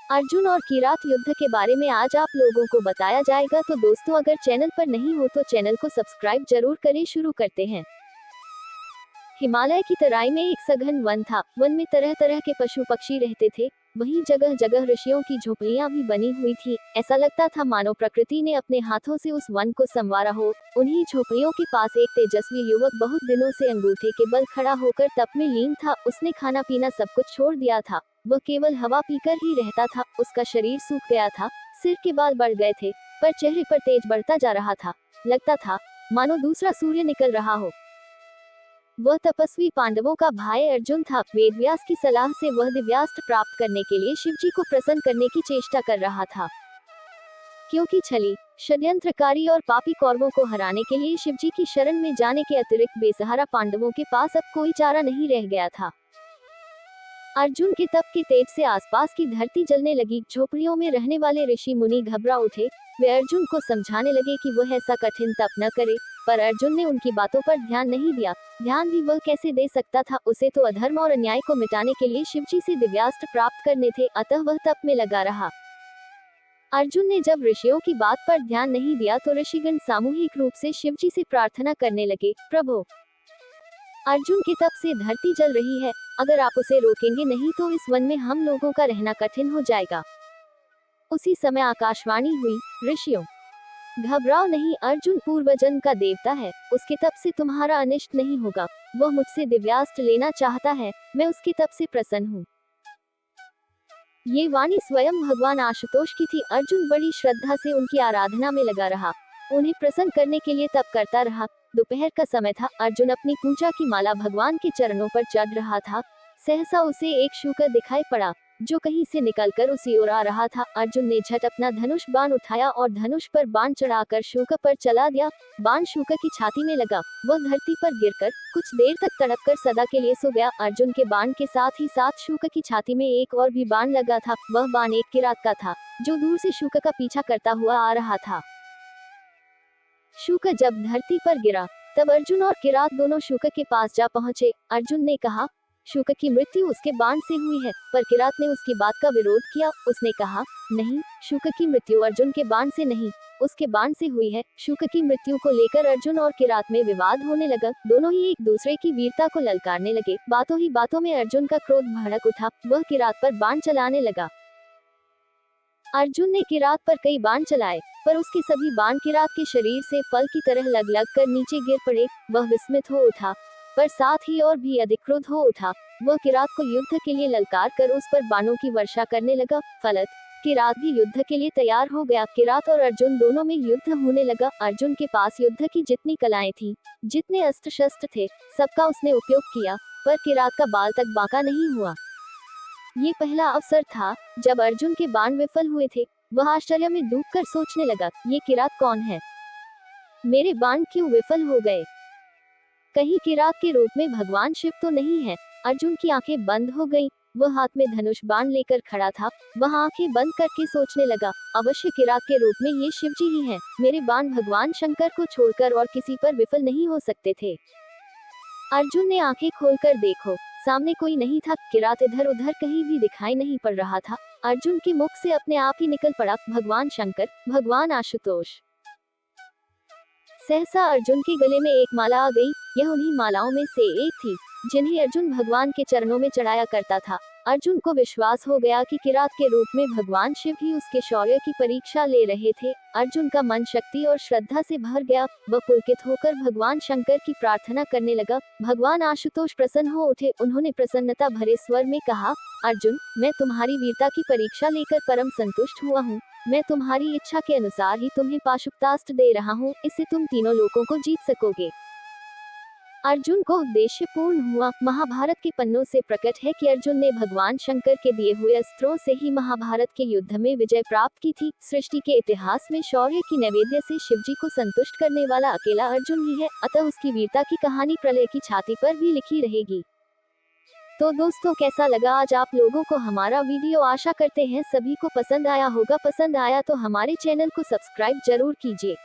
अर्जुन और किरात युद्ध के बारे में आज आप लोगों को बताया जाएगा। तो दोस्तों, अगर चैनल पर नहीं हो तो चैनल को सब्सक्राइब जरूर करें। शुरू करते हैं। हिमालय की तराई में एक सघन वन था। वन में तरह तरह के पशु पक्षी रहते थे। वहीं जगह जगह ऋषियों की झोपड़ियां भी बनी हुई थी। ऐसा लगता था मानो प्रकृति ने अपने हाथों से उस वन को संवारा हो। उन्हीं झोपड़ियों के पास एक तेजस्वी युवक बहुत दिनों से अंगूठे के बल खड़ा होकर तप में लीन था। उसने खाना पीना सब कुछ छोड़ दिया था। वह केवल हवा पीकर ही रहता था। उसका शरीर सूख गया था, सिर के बाल बढ़ गए थे, पर चेहरे पर तेज बढ़ता जा रहा था। लगता था मानो दूसरा सूर्य निकल रहा हो। वह तपस्वी पांडवों का भाई अर्जुन था। वेदव्यास की सलाह से वह दिव्यास्त्र प्राप्त करने के लिए शिवजी को प्रसन्न करने की चेष्टा कर रहा था, क्योंकि छली, षड्यंत्रकारी और पापी कौरवों को हराने के लिए शिवजी की शरण में जाने के अतिरिक्त बेसहारा पांडवों के पास अब कोई चारा नहीं रह गया था। अर्जुन के तप के तेज से आसपास की धरती जलने लगी। झोपड़ियों में रहने वाले ऋषि मुनि घबरा उठे। वे अर्जुन को समझाने लगे कि वह ऐसा कठिन तप न करे, पर अर्जुन ने उनकी बातों पर ध्यान नहीं दिया। ध्यान भी वह कैसे दे सकता था, उसे तो अधर्म और अन्याय को मिटाने के लिए शिवजी से दिव्यास्त्र प्राप्त करने थे, अतः वह तप में लगा रहा। अर्जुन ने जब ऋषियों की बात पर ध्यान नहीं दिया तो ऋषिगण सामूहिक रूप से शिवजी से प्रार्थना करने लगे, प्रभु, अर्जुन के तप से धरती जल रही है, अगर आप उसे रोकेंगे नहीं तो इस वन में हम लोगों का रहना कठिन हो जाएगा। उसी समय आकाशवाणी हुई, ऋषियों, घबराओ नहीं, अर्जुन पूर्वजन्म का देवता है, उसके तप से तुम्हारा अनिष्ट नहीं होगा। वह मुझसे दिव्यास्त्र लेना चाहता है, मैं उसके तप से प्रसन्न हूँ। ये वाणी स्वयं भगवान आशुतोष की थी। अर्जुन बड़ी श्रद्धा से उनकी आराधना में लगा रहा, उन्हें प्रसन्न करने के लिए तप करता रहा। दोपहर का समय था। अर्जुन अपनी पूजा की माला भगवान के चरणों पर चढ़ रहा था। सहसा उसे एक शूकर दिखाई पड़ा, जो कहीं से निकलकर उसी ओर आ रहा था। अर्जुन ने झट अपना धनुष बाण उठाया और धनुष पर बाण चढ़ाकर शूकर पर चला दिया। बाण शूकर की छाती में लगा। वह धरती पर गिरकर कुछ देर तक तड़पकर सदा के लिए सो गया। अर्जुन के बाण के साथ ही साथ शूकर की छाती में एक और भी बाण लगा था। वह बाण एक किरात का था, जो दूर से शूकर का पीछा करता हुआ आ रहा था। शूकर जब धरती पर गिरा, तब अर्जुन और किरात दोनों शूकर के पास जा पहुंचे। अर्जुन ने कहा, शूकर की मृत्यु उसके बाण से हुई है, पर किरात ने उसकी बात का विरोध किया। उसने कहा, नहीं, शूकर की मृत्यु अर्जुन के बाण से नहीं, उसके बाण से हुई है। शूकर की मृत्यु को लेकर अर्जुन और किरात में विवाद होने लगा। दोनों ही एक दूसरे की वीरता को ललकारने लगे। बातों ही बातों में अर्जुन का क्रोध भड़क उठा। वह किरात पर बाण चलाने लगा। अर्जुन ने किरात पर कई बाण चलाए, पर उसके सभी बाण किरात के शरीर से फल की तरह लग लग कर नीचे गिर पड़े। वह विस्मित हो उठा, पर साथ ही और भी अधिक क्रोध हो उठा। वह किरात को युद्ध के लिए ललकार कर उस पर बाणों की वर्षा करने लगा। फलत किरात भी युद्ध के लिए तैयार हो गया। किरात और अर्जुन दोनों में युद्ध होने लगा। अर्जुन के पास युद्ध की जितनी कलाएं थी, जितने अस्त्र शस्त्र थे, सबका उसने उपयोग किया, पर किरात का बाल तक बांका नहीं हुआ। ये पहला अवसर था जब अर्जुन के बाण विफल हुए थे। वह आश्चर्य में डूबकर सोचने लगा, ये किरात कौन है? मेरे बाण क्यों विफल हो गए? कहीं किरात के रूप में भगवान शिव तो नहीं है? अर्जुन की आंखें बंद हो गईं। वह हाथ में धनुष बाण लेकर खड़ा था। वह आंखें बंद करके सोचने लगा, अवश्य किरात के रूप में ये शिवजी ही हैं। मेरे बाण भगवान शंकर को छोड़कर और किसी पर विफल नहीं हो सकते थे। अर्जुन ने आंखें खोलकर देखो, सामने कोई नहीं था। किरात इधर उधर कहीं भी दिखाई नहीं पड़ रहा था। अर्जुन के मुख से अपने आप ही निकल पड़ा, भगवान शंकर, भगवान आशुतोष। सहसा अर्जुन के गले में एक माला आ गई। यह उन्हीं मालाओं में से एक थी, जिन्हें अर्जुन भगवान के चरणों में चढ़ाया करता था। अर्जुन को विश्वास हो गया कि किरात के रूप में भगवान शिव ही उसके शौर्य की परीक्षा ले रहे थे। अर्जुन का मन शक्ति और श्रद्धा से भर गया। वह पुलकित होकर भगवान शंकर की प्रार्थना करने लगा। भगवान आशुतोष प्रसन्न हो उठे। उन्होंने प्रसन्नता भरे स्वर में कहा, अर्जुन, मैं तुम्हारी वीरता की परीक्षा लेकर परम संतुष्ट हुआ हूँ। मैं तुम्हारी इच्छा के अनुसार ही तुम्हें पाशुपतास्त्र दे रहा हूँ। इससे तुम तीनों लोकों को जीत सकोगे। अर्जुन को उद्देश्य पूर्ण हुआ। महाभारत के पन्नों से प्रकट है कि अर्जुन ने भगवान शंकर के दिए हुए अस्त्रों से ही महाभारत के युद्ध में विजय प्राप्त की थी। सृष्टि के इतिहास में शौर्य की नैवेद्य से शिवजी को संतुष्ट करने वाला अकेला अर्जुन ही है, अतः उसकी वीरता की कहानी प्रलय की छाती पर भी लिखी रहेगी। तो दोस्तों, कैसा लगा आज आप लोगों को हमारा वीडियो? आशा करते हैं सभी को पसंद आया होगा। पसंद आया तो हमारे चैनल को सब्सक्राइब जरूर कीजिए।